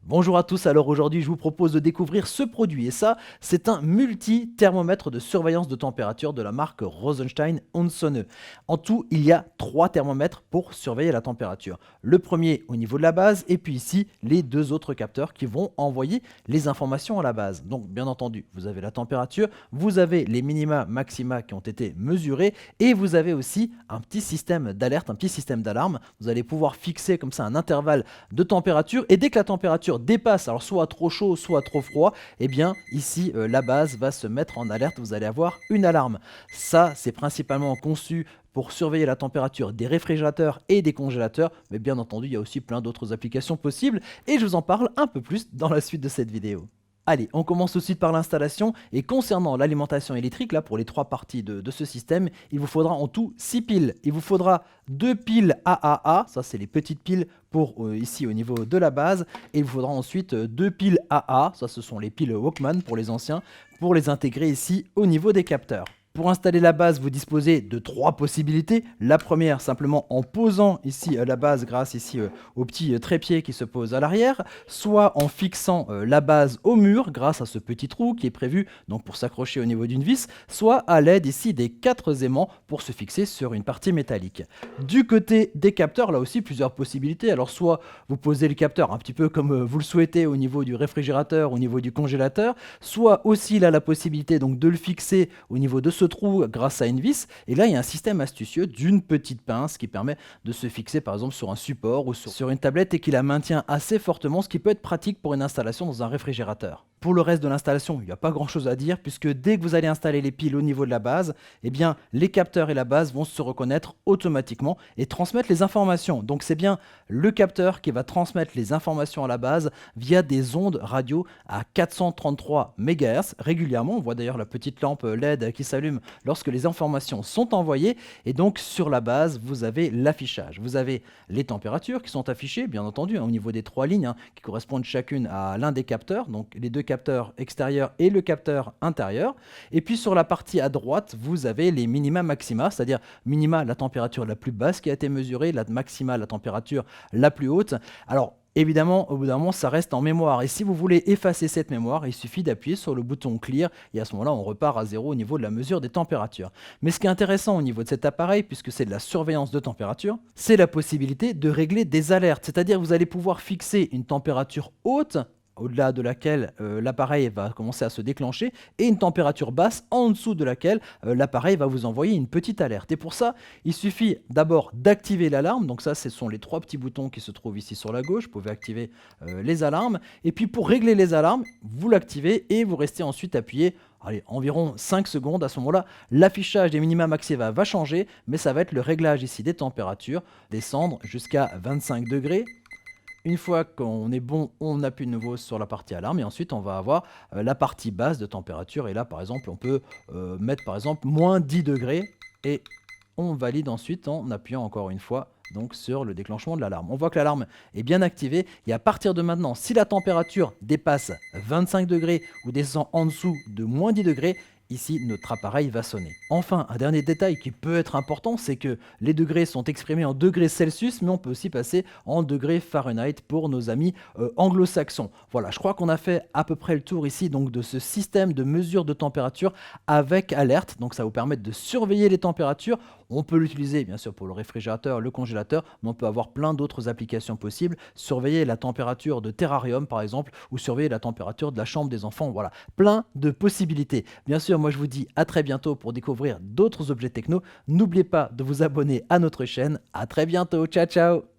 Bonjour à tous, alors aujourd'hui je vous propose de découvrir ce produit et ça c'est un multi-thermomètre de surveillance de température de la marque Rosenstein Sonne. En tout il y a 3 thermomètres pour surveiller la température. Le premier au niveau de la base et puis ici les 2 autres capteurs qui vont envoyer les informations à la base. Donc bien entendu vous avez la température, vous avez les minima maxima qui ont été mesurés et vous avez aussi un petit système d'alerte, un petit système d'alarme. Vous allez pouvoir fixer comme ça un intervalle de température et dès que la température dépasse, alors soit trop chaud, soit trop froid, et bien ici la base va se mettre en alerte, vous allez avoir une alarme. Ça c'est principalement conçu pour surveiller la température des réfrigérateurs et des congélateurs, mais bien entendu il y a aussi plein d'autres applications possibles et je vous en parle un peu plus dans la suite de cette vidéo. Allez, on commence tout de suite par l'installation et concernant l'alimentation électrique, là pour les 3 parties de ce système, il vous faudra en tout 6 piles. Il vous faudra 2 piles AAA, ça c'est les petites piles pour ici au niveau de la base, et il vous faudra ensuite 2 piles AA, ça ce sont les piles Walkman pour les anciens, pour les intégrer ici au niveau des capteurs. Pour installer la base, vous disposez de 3 possibilités. La première, simplement en posant ici la base grâce ici au petit trépied qui se pose à l'arrière, soit en fixant la base au mur grâce à ce petit trou qui est prévu donc pour s'accrocher au niveau d'une vis, soit à l'aide ici des 4 aimants pour se fixer sur une partie métallique. Du côté des capteurs, là aussi plusieurs possibilités. Alors soit vous posez le capteur un petit peu comme vous le souhaitez au niveau du réfrigérateur, au niveau du congélateur, soit aussi là la possibilité donc de le fixer au niveau de ce trou grâce à une vis. Et là, il y a un système astucieux d'une petite pince qui permet de se fixer par exemple sur un support ou sur une tablette et qui la maintient assez fortement, ce qui peut être pratique pour une installation dans un réfrigérateur. Pour le reste de l'installation, il n'y a pas grand chose à dire puisque dès que vous allez installer les piles au niveau de la base, eh bien, les capteurs et la base vont se reconnaître automatiquement et transmettre les informations. Donc c'est bien le capteur qui va transmettre les informations à la base via des ondes radio à 433 MHz régulièrement. On voit d'ailleurs la petite lampe LED qui s'allume lorsque les informations sont envoyées. Et donc sur la base, vous avez l'affichage. Vous avez les températures qui sont affichées, bien entendu, au niveau des 3 lignes qui correspondent chacune à l'un des capteurs. Donc les 2 capteurs extérieurs et le capteur intérieur. Et puis sur la partie à droite, vous avez les minima maxima, c'est-à-dire minima la température la plus basse qui a été mesurée, la maxima la température la plus haute. Alors évidemment, au bout d'un moment, ça reste en mémoire. Et si vous voulez effacer cette mémoire, il suffit d'appuyer sur le bouton Clear. Et à ce moment-là, on repart à 0 au niveau de la mesure des températures. Mais ce qui est intéressant au niveau de cet appareil, puisque c'est de la surveillance de température, c'est la possibilité de régler des alertes. C'est-à-dire que vous allez pouvoir fixer une température haute au-delà de laquelle l'appareil va commencer à se déclencher, et une température basse en dessous de laquelle l'appareil va vous envoyer une petite alerte. Et pour ça, il suffit d'abord d'activer l'alarme. Donc ça, ce sont les 3 petits boutons qui se trouvent ici sur la gauche. Vous pouvez activer les alarmes. Et puis pour régler les alarmes, vous l'activez et vous restez ensuite appuyé environ 5 secondes. À ce moment-là, l'affichage des minima maxima va changer, mais ça va être le réglage ici des températures, descendre jusqu'à 25 degrés. Une fois qu'on est bon, on appuie de nouveau sur la partie alarme et ensuite on va avoir la partie basse de température. Et là, par exemple, on peut mettre par exemple moins 10 degrés et on valide ensuite en appuyant encore une fois donc sur le déclenchement de l'alarme. On voit que l'alarme est bien activée et à partir de maintenant, si la température dépasse 25 degrés ou descend en dessous de moins 10 degrés, ici notre appareil va sonner. Enfin, un dernier détail qui peut être important, c'est que les degrés sont exprimés en degrés Celsius, mais on peut aussi passer en degrés Fahrenheit pour nos amis anglo-saxons. Voilà, je crois qu'on a fait à peu près le tour ici donc de ce système de mesure de température avec alerte. Donc ça vous permet de surveiller les températures. On peut l'utiliser bien sûr pour le réfrigérateur, le congélateur, mais on peut avoir plein d'autres applications possibles. Surveiller la température de terrarium par exemple, ou surveiller la température de la chambre des enfants. Voilà, plein de possibilités. Bien sûr, moi je vous dis à très bientôt pour découvrir d'autres objets techno. N'oubliez pas de vous abonner à notre chaîne. À très bientôt, ciao ciao.